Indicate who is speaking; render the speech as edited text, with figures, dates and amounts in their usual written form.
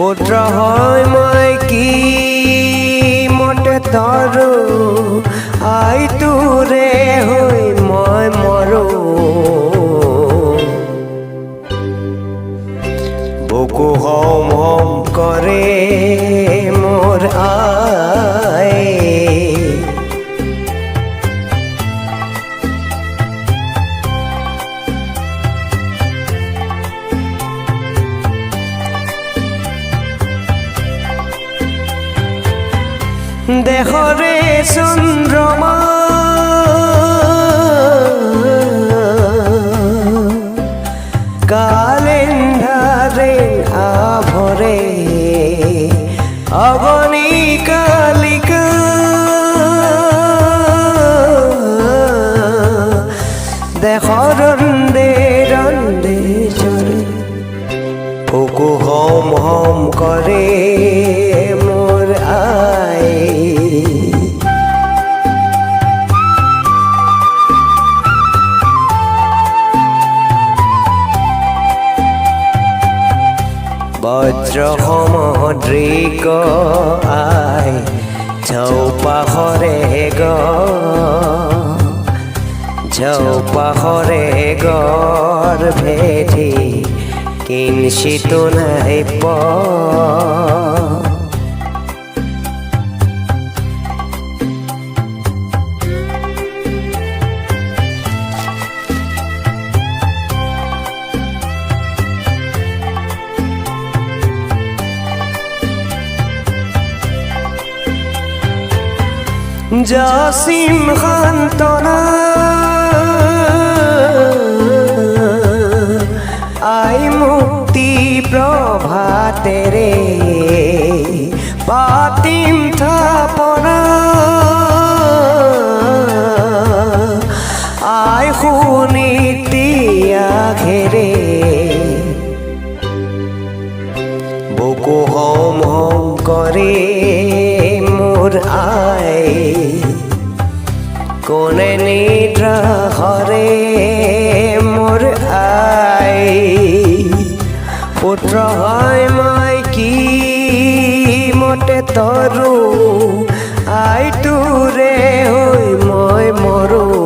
Speaker 1: পুত্ৰ হয় মই কি মতে তৰো আই তোৰে হৈ মই মৰো বুকু হম হম কৰে মোৰ আই দেহরে চন্দ্রমা কালেন্ডারে আভরে অগণি কালিকা দেহর রন্দে রন্দে চরে বুকু হম হম করে মোর আই বজ্র সমুদ্রিক আই ঝৌপাহরে গর ভেটি কিঞ্চিত নাই প জসিম খান্তনা আই মুক্তি প্রভাতে রে পাতিম থাপনা আই শুনিতিয়া ঘেরে বুকু হম হম করে মোর আই কোনে নিদ্রা হরে মোর আই পুত্ৰ হয় মই কি মতে তৰো আই তোৰে হৈ মই মৰো